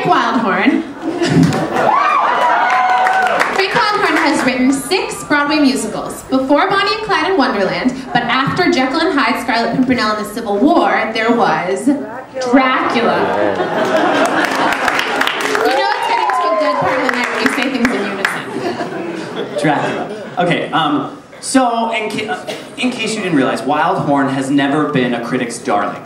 Wildhorn. Frank Wildhorn has written 6 Broadway musicals. Before Bonnie and Clyde in Wonderland, but after Jekyll and Hyde, Scarlet Pimpernel, and the Civil War, there was Dracula. You know it's getting to a good part of the night when you say things in unison. Dracula. Okay, so in case you didn't realize, Wildhorn has never been a critic's darling.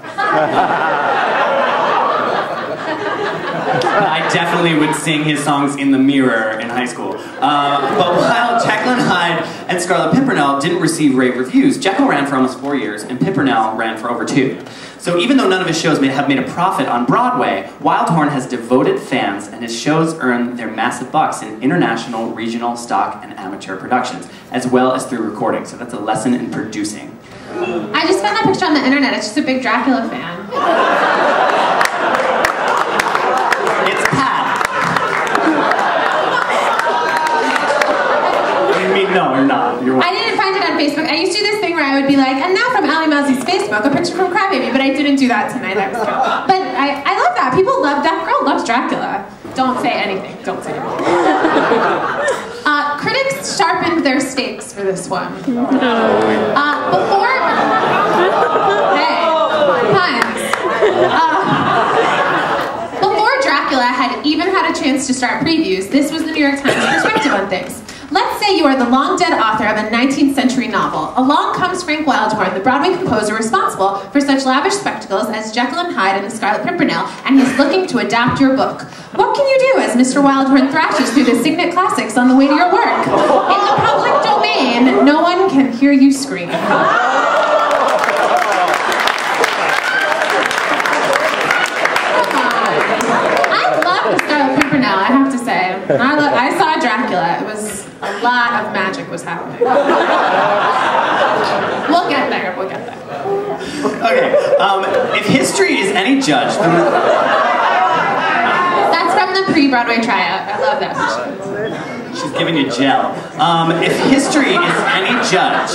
I definitely would sing his songs in the mirror in high school. But while Jekyll and Hyde and Scarlet Pimpernel didn't receive rave reviews, Jekyll ran for almost 4 years and Pimpernel ran for over 2. So even though none of his shows have made a profit on Broadway, Wildhorn has devoted fans and his shows earn their massive bucks in international, regional, stock, and amateur productions, as well as through recording. So that's a lesson in producing. I just found that picture on the internet. It's just a big Dracula fan. No, you're not. I didn't find it on Facebook. I used to do this thing where I would be like, and now from Alli Mauzey's Facebook, a picture from Crybaby, but I didn't do that tonight. I was kidding. But I love that. People love, that girl loves Dracula. Don't say anything. Don't say anything. Critics sharpened their stakes for this one. Before... Hey, puns. Before Dracula had even had a chance to start previews, this was the New York Times perspective on things. Let's say you are the long-dead author of a 19th century novel. Along comes Frank Wildhorn, the Broadway composer responsible for such lavish spectacles as Jekyll and Hyde and the Scarlet Pimpernel, and he's looking to adapt your book. What can you do as Mr. Wildhorn thrashes through the signet classics on the way to your work? In the public domain, no one can hear you scream. I have to say. I saw Dracula. It was a lot of magic was happening. We'll get there. We'll get there. Okay. If history is any judge, that's from the pre-Broadway tryout. I love that. She's giving you gel. If history is any judge,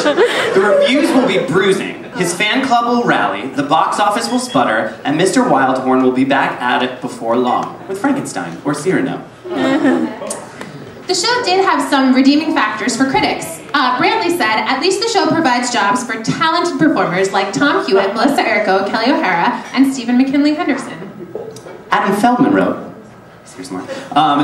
the reviews will be bruising. His fan club will rally, the box office will sputter, and Mr. Wildhorn will be back at it before long, with Frankenstein or Cyrano. The show did have some redeeming factors for critics. Brantley said, at least the show provides jobs for talented performers like Tom Hewitt, Melissa Errico, Kelly O'Hara, and Stephen McKinley Henderson. Adam Feldman wrote, here's more,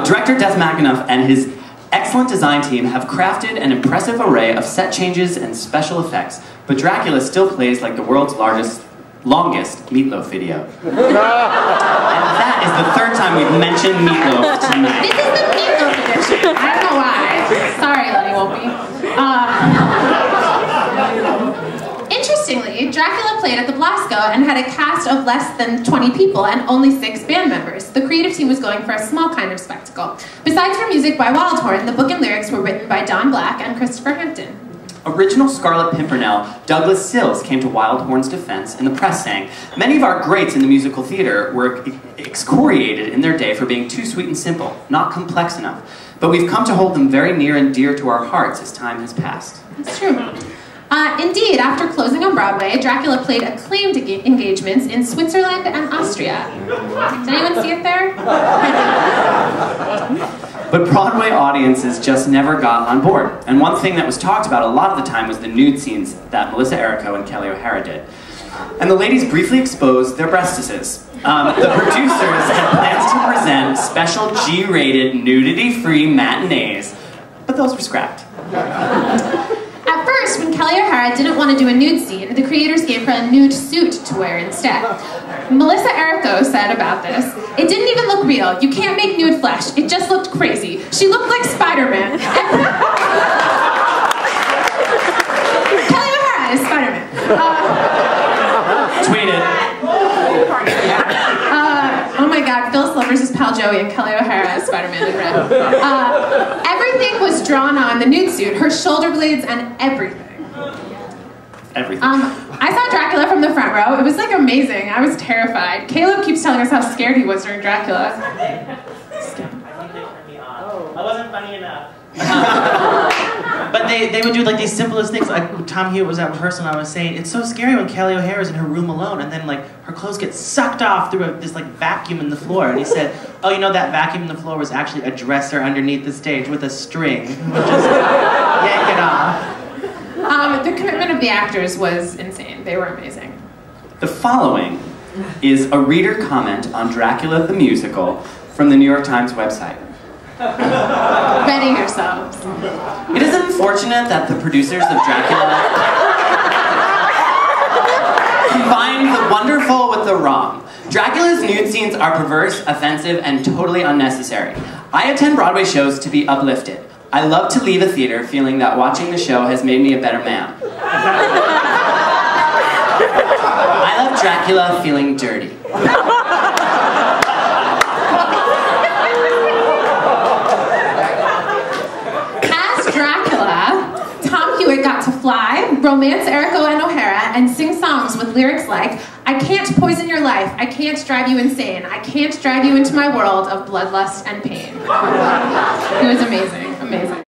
director Death McAnuff and his excellent design team have crafted an impressive array of set changes and special effects, but Dracula still plays like the world's longest Meatloaf video. And that is the 3rd time we've mentioned Meatloaf tonight. This is the Meatloaf edition. I don't know why. Sorry, Lenny Wolpe. Interestingly, Dracula played at the Blasco and had a cast of less than 20 people and only 6 band members. The creative team was going for a small kind of spectacle. Besides for music by Wildhorn, the book and lyrics were written by Don Black and Christopher Hampton. Original Scarlet Pimpernel, Douglas Sills, came to Wildhorn's defense in the press saying, many of our greats in the musical theater were excoriated in their day for being too sweet and simple, not complex enough. But we've come to hold them very near and dear to our hearts as time has passed. That's true. Indeed, after closing on Broadway, Dracula played acclaimed engagements in Switzerland and Austria. Did anyone see it there? But Broadway audiences just never got on board. And one thing that was talked about a lot of the time was the nude scenes that Melissa Errico and Kelly O'Hara did. And the ladies briefly exposed their breastises. The producers had plans to present special G-rated, nudity-free matinees, but those were scrapped. At first, when Kelly O'Hara didn't want to do a nude scene, the creators gave her a nude suit to wear instead. Melissa Errico said about this, it didn't even look real. You can't make nude flesh. It just looked crazy. She looked like Spider-Man. Kelly O'Hara is Spider-Man. Tweet it. Oh my god, Phil Silvers is Pal Joey and Kelly O'Hara is Spider-Man in red. Everything was drawn on the nude suit, her shoulder blades and everything. Everything. I saw Dracula from the front row. It was like amazing. I was terrified. Caleb keeps telling us how scared he was during Dracula. I wasn't funny enough. But they would do like these simplest things. Like Tom Hewitt was at rehearsal and I was saying, it's so scary when Kelly O'Hara is in her room alone and then like her clothes get sucked off through this like vacuum in the floor. And he said, oh, you know that vacuum in the floor was actually a dresser underneath the stage with a string. Would just yank it off. The commitment of the actors was insane. They were amazing. The following is a reader comment on Dracula the musical from the New York Times website. Ready yourselves. It is unfortunate that the producers of Dracula combined the wonderful with the wrong. Dracula's nude scenes are perverse, offensive, and totally unnecessary. I attend Broadway shows to be uplifted. I love to leave a theater feeling that watching the show has made me a better man. I love Dracula feeling dirty. As Dracula, Tom Hewitt got to fly, romance Erico and O'Hara, and sing songs with lyrics like, I can't poison your life, I can't drive you insane, I can't drag you into my world of bloodlust and pain. It was amazing, amazing.